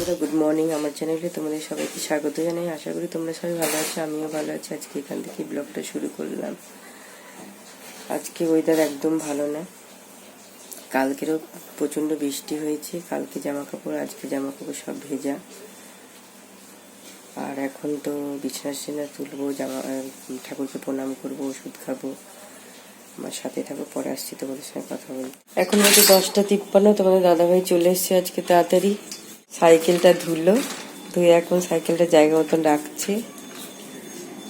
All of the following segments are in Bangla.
বন্ধুরা, গুড মর্নিং। আমার চ্যানেলে তোমাদের সবাইকে স্বাগত জানাই। আশা করি তোমরা সবাই ভালো আছো, আমিও ভালো আছি। আজকে এখান থেকে ব্লগটা শুরু করলাম। আজকে ওয়েদার একদম ভালো না, কালকেরও প্রচণ্ড বৃষ্টি হয়েছে। কালকে জামা কাপড়, আজকে জামা কাপড় সব ভেজা। আর এখন তো বিছানা তুলবো, ঠাকুরকে প্রণাম করবো, ওষুধ খাবো। আমার সাথে থাকো, পরে আসছি তোমাদের সঙ্গে কথা বলি। এখন হয়তো 10:53, তোমাদের দাদাভাই চলে এসছে আজকে তাড়াতাড়ি। সাইকেলটা ধুয়ে এখন সাইকেলটা জায়গা মতন রাখছে।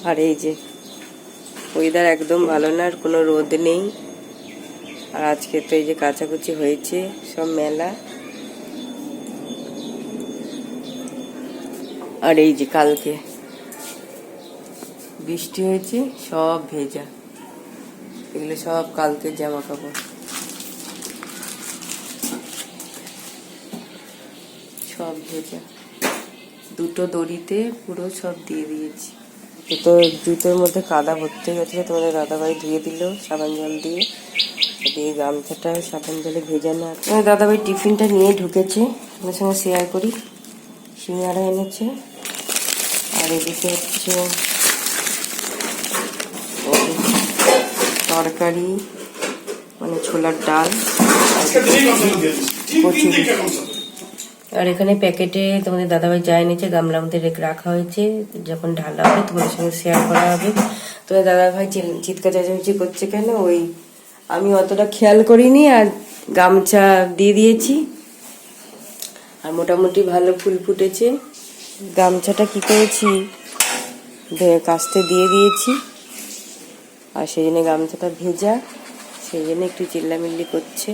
আর এই যে ওয়েদার একদম ভালো না, আর কোনো রোদ নেই। আর আজকে তো এই যে কাচাকুচি হয়েছে সব মেলা। আর এই যে কালকে বৃষ্টি হয়েছে, সব ভেজা। এগুলো সব কালকে জামা কাপড়, সব ভেজা। দুটো দড়িতে পুরো সব দিয়ে দিয়েছি। তো জুতোর মধ্যে কাদা ভর্তি গেছিলো, তোমাদের দাদাভাই ধুয়ে দিল সাবান জল দিয়ে। গামছাটা সাবান জলে ভেজানো। তোমাদের দাদাভাই টিফিনটা নিয়ে ঢুকেছে, তোমার সঙ্গে শেয়ার করি। সিঙ্গাড়া এনেছে, আর এদিকে হচ্ছে তরকারি, মানে ছোলার ডাল, কচুরি। আর এখানে প্যাকেটে তোমাদের দাদাভাই চা এনেছে, গামলার মধ্যে রাখা হয়েছে। যখন ঢালা হবে তোমাদের সঙ্গে শেয়ার করা হবে। তোমাদের দাদাভাই চিৎকার চেঁচামেচি করছে কেন, ওই আমি অতটা খেয়াল করিনি, আর গামছা দিয়ে দিয়েছি। আর মোটামুটি ভালো ফুল ফুটেছে। গামছাটা কি করেছি, কাস্তে দিয়ে দিয়েছি, আর সেই জন্য গামছাটা ভেজা, সেই জন্য একটু চিল্লামিল্লি করছে।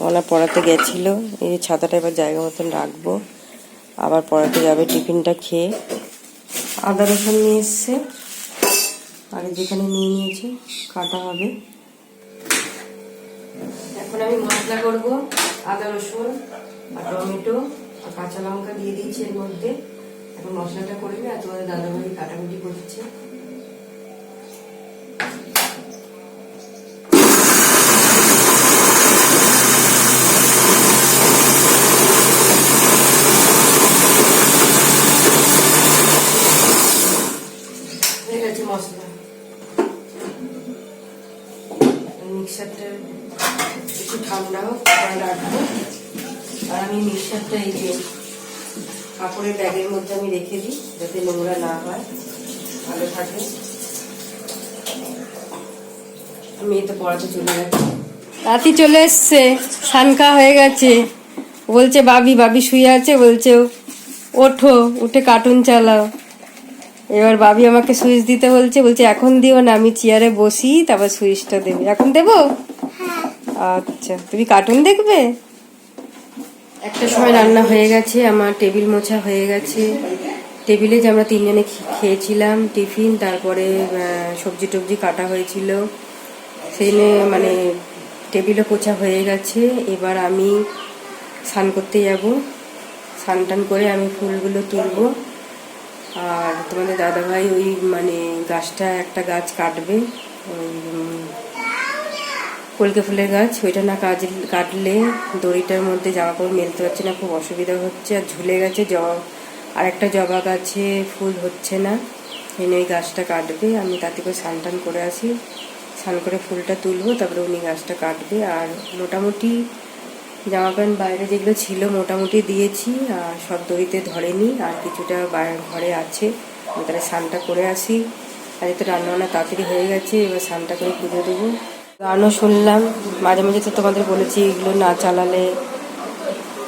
ওনা পড়াতে গেছিল, এই যে ছাতাটা এবার জায়গা মতন রাখবো, আবার পড়াতে যাবে টিফিনটা খেয়ে। আদা রসুন নিয়ে এসছে, আর যেখানে নিয়ে নিয়েছে কাটা হবে। এখন আমি মশলা করবো, আদা রসুন আর টমেটো আর কাঁচা লঙ্কা দিয়ে দিয়েছি এর মধ্যে। এখন মশলাটা করবে, আর তোমাদের দাদাভাই কাটাকুটি করছে। মশলা মিক্সারটা একটু ঠান্ডা হোক, রাখবো। আর আমি মিক্সারটা এই যে কাপড়ের ব্যাগের মধ্যে আমি রেখে দিই, যাতে নোংরা না হয়, ভালো থাকে। আমি এই তো পড়াতে চলে গেছি, রাতি চলে এসছে, সানকা হয়ে গেছে। বলছে বাবি শুয়ে আছে, বলছে ওঠো, উঠে কার্টুন চালাও। এবার বাবি আমাকে সুইচ দিতে বলছে এখন দিও না, আমি চেয়ারে বসি, তারপর সুইচটা দেবে। এখন দেবো? আচ্ছা, তুমি কার্টুন দেখবে। একটা সময় রান্না হয়ে গেছে আমার, টেবিল মোছা হয়ে গেছে। টেবিলে যে আমরা তিনজনে খেয়েছিলাম টিফিন, তারপরে সবজি টবজি কাটা হয়েছিল, সেই নিয়ে মানে টেবিলও পোছা হয়ে গেছে। এবার আমি স্নান করতে যাব, স্নান টান করে আমি ফুলগুলো তুলবো। আর তোমাদের দাদাভাই ওই মানে একটা গাছ কাটবে, ওই কলকে ফুলের গাছ, ওইটা না কাটলে দড়িটার মধ্যে জামা কাপড় মেলতে পারছে না, খুব অসুবিধা হচ্ছে। আর ঝুলে গেছে আর একটা জবা গাছে ফুল হচ্ছে না, এনে ওই গাছটা কাটবে। আমি তাতে করে স্নান টান করে আসি, স্নান করে ফুলটা তুলবো, তারপরে উনি গাছটা কাটবে। আর মোটামুটি জামা প্যান্ট বাইরে যেগুলো ছিল মোটামুটি দিয়েছি, আর সব দড়িতে ধরেনি, আর কিছুটা ঘরে আছে। আমি তাহলে স্নানটা করে আসি। আর তো রান্নাবান্না তাড়াতাড়ি হয়ে গেছে, এবার স্নানটা করে পুজো দেবো। গানও শুনলাম, মাঝে মাঝে তো তোমাদের বলেছি এগুলো না চালালে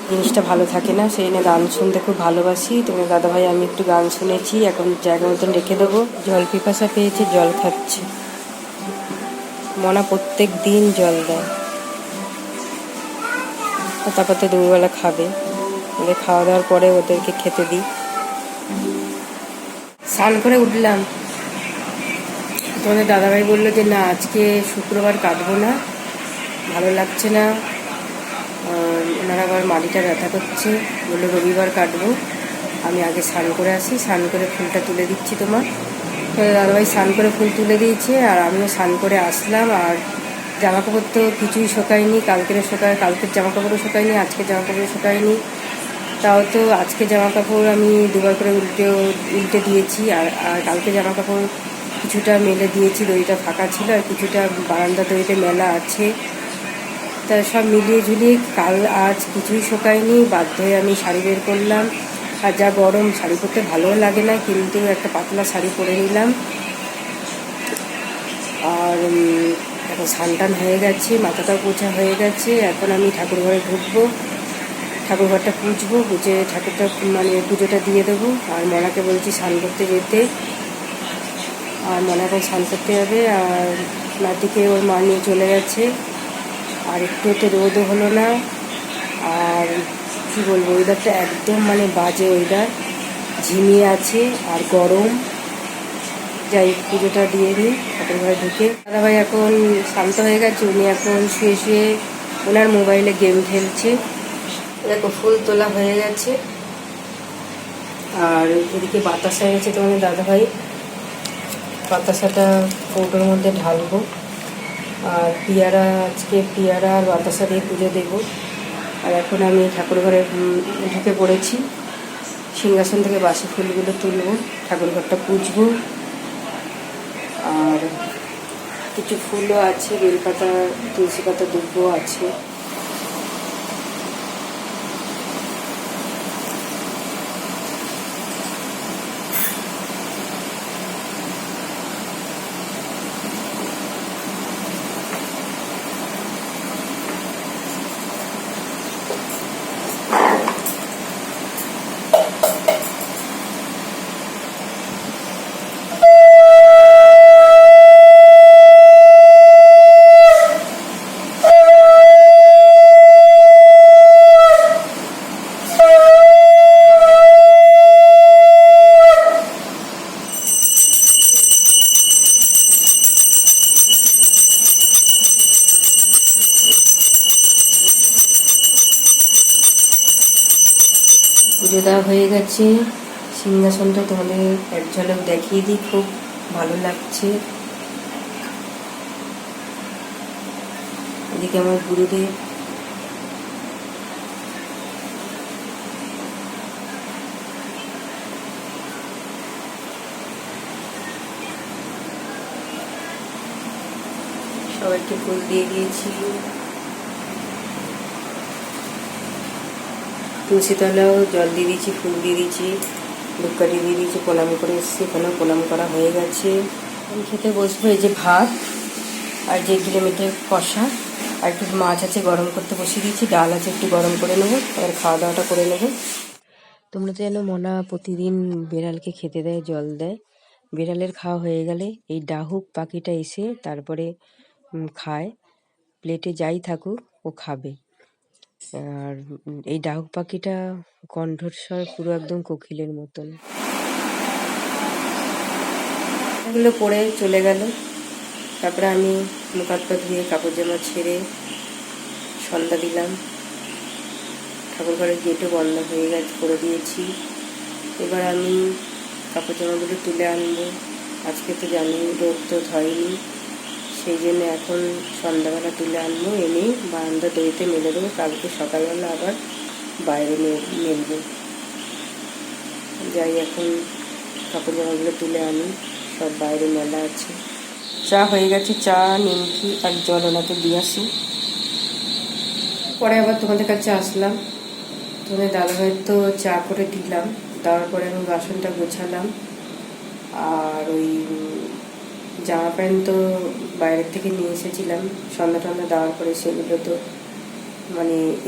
জিনিসটা ভালো থাকে না, সেই জন্য গান শুনতে খুব ভালোবাসি। তোমার দাদাভাই আমি একটু গান শুনেছি, এখন জায়গা মতন রেখে দেবো। জল পিপাসা পেয়েছে, জল খাচ্ছে। মনা প্রত্যেক দিন জল দেয়, তারপর তো দুপুরবেলা খাবে, ওদের খাওয়া দাওয়ার পরে ওদেরকে খেতে দিই। স্নান করে উঠলাম, তোমাদের দাদাভাই বললো যে না আজকে শুক্রবার কাটবো না, ভালো লাগছে না, ওনার আবার মাটিটা ব্যথা করছে, বললো রবিবার কাটবো। আমি আগে স্নান করে আসি, স্নান করে ফুলটা তুলে দিচ্ছি তোমার। দাদাভাই স্নান করে ফুল তুলে দিয়েছে, আর আমিও স্নান করে আসলাম। আর জামা কাপড় তো কিছুই শোকায়নি, কালকের জামা কাপড়ও শোকায়নি, আজকে জামা কাপড়ও শোকায়নি। তাও তো আজকে জামা কাপড় আমি দুবার করে উল্টে দিয়েছি। আর কালকে জামা কাপড় কিছুটা মেলে দিয়েছি, দড়িটা ফাঁকা ছিল, আর কিছুটা বারান্দা দড়িতে মেলা আছে। তা সব মিলিয়ে ঝুলিয়ে আজ কিছুই শোকায়নি, বাধ্য হয়ে আমি শাড়ি বের করলাম। আর যা গরম, শাড়ি পরতে ভালোও লাগে না, কিন্তু একটা পাতলা শাড়ি পরে নিলাম। আর এখন স্নান হয়ে গেছে, মাথাটাও পোছা হয়ে গেছে। এখন আমি ঠাকুর ঘরে ঢুকবো, ঠাকুর ঘরটা পুজবো, পুজে ঠাকুরটা পুজোটা দিয়ে দেবো। আর মনাকে বলছি স্নান করতে যেতে, আর মনে এখন স্নান করতে যাবে। আর নাতিকে ওর মা নিয়ে চলে গেছে। আর একটু রোদও হলো না। আর কী বলবো, ওয়েদারটা একদম বাজে ওয়েদার, ঝিমিয়ে আছে আর গরম। যাই পুজোটা দিয়ে নিই ঠাকুর ঘরে ঢুকে। দাদাভাই এখন শান্ত হয়ে গেছে, উনি এখন শুয়ে শুয়ে ওনার মোবাইলে গেম খেলছে। দেখো ফুল তোলা হয়ে গেছে। আর এদিকে বাতাসা গেছে তোমাদের দাদাভাই, বাতাসাটা কৌটোর মধ্যে ঢালবো। আর আজকে পিয়ারা আর বাতাসা দিয়ে পুজো দেবো। আর এখন আমি ঠাকুর ঘরে ঢুকে পড়েছি, সিংহাসন থেকে বাসি ফুলগুলো তুলবো, ঠাকুর ঘরটা পুজবো। আর কিছু ফুলও আছে, বেলপাতা, তুলসী পাতা, দুব্বো আছে। পুজো দেওয়া হয়ে গেছে। সিংহাসনটা তোমাদের এক ঝলক দেখিয়ে দিই, খুব ভালো লাগছে। এদিকে আমার গুরুদেব, সবাইকে ফুল দিয়ে দিয়েছি। তুলসীতলাও জল দিয়ে দিয়েছি, ফুল দিয়ে দিয়েছি, ধূপকাঠি দিয়ে দিয়েছি, প্রণাম করে এসেছি। এখানেও প্রণাম করা হয়ে গেছে। আমি খেতে বসবো। এই যে ভাত আর যে কিলোমিটার কষা, আর একটু মাছ আছে গরম করতে বসিয়ে দিয়েছি, ডাল আছে একটু গরম করে নেবো, আর খাওয়া দাওয়াটা করে নেবো। তোমরা তো জানো মনা প্রতিদিন বিড়ালকে খেতে দেয়, জল দেয়। বিড়ালের খাওয়া হয়ে গেলে এই ডাহুক পাখিটা এসে তারপরে খায়, প্লেটে যাই থাকুক ও খাবে। আর এই ডাহুক পাখিটা কণ্ঠস্বর পুরো একদম কোকিলের মতন। এগুলো পরে চলে গেল। তারপরে আমি মুখ হাত পা ধুয়ে কাপড় জামা ছেড়ে সন্ধ্যা দিলাম। ঠাকুর ঘরের গেটও বন্ধ হয়ে করে দিয়েছি। এবার আমি কাপড় জামাগুলো তুলে আনবো। আজকে তো জানি রোদ তো হয়নি, সেই জন্য এখন সন্ধ্যাবেলা তুলে আনবো, এনে বারান্দা দড়িতে মেলে দেবো। কালকে সকালবেলা আবার বাইরে মেলবো। যাই এখন কাপড় জামাগুলো তুলে আনি, সব বাইরে মেলা আছে। চা হয়ে গেছে, চা, নিমকি আর জল ওনাকে দিয়ে আসি। পরে আবার তোমাদের কাছে আসলাম। তোমাদের দাদাভাইয়ের তো চা করে দিলাম, দেওয়ার পরে আমি বাসনটা গোছালাম। আর ওই জামা প্যান্ট তো বাইরের থেকে নিয়ে এসেছিলাম, সন্ধ্যা টন্ধ্যা দেওয়ার পরে সেগুলো তো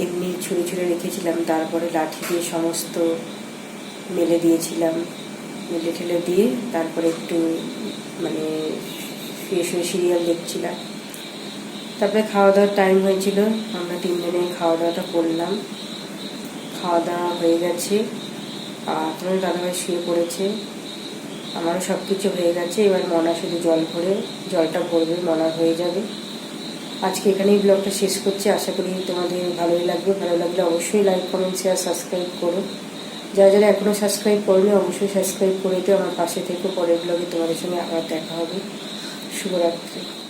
এমনি ছুঁড়ে ছুঁড়ে রেখেছিলাম। তারপরে লাঠি দিয়ে সমস্ত মেলে দিয়েছিলাম, মেলে ঠেলে দিয়ে তারপরে একটু শুয়ে শুয়ে সিরিয়াল দেখছিলাম। তারপরে খাওয়া দাওয়ার টাইম হয়েছিল, আমরা তিনজনে খাওয়া দাওয়াটা করলাম। খাওয়া দাওয়া হয়ে গেছে, আর তোমার দাদাভাই শুয়ে পড়েছে, আমারও সব কিছু হয়ে গেছে। এবার মনা শুধু জলটা ভরবে, মনা হয়ে যাবে। আজকে এখানেই ব্লগটা শেষ করছি। আশা করি তোমাদের ভালোই লাগবে। ভালো লাগলে অবশ্যই লাইক, কমেন্ট, শেয়ার, সাবস্ক্রাইব করো। যারা যারা এখনও সাবস্ক্রাইব করেনি অবশ্যই সাবস্ক্রাইব করে দিও, আমার পাশে থেকে। পরের ব্লগে তোমাদের সঙ্গে আবার দেখা হবে। শুভরাত্রি।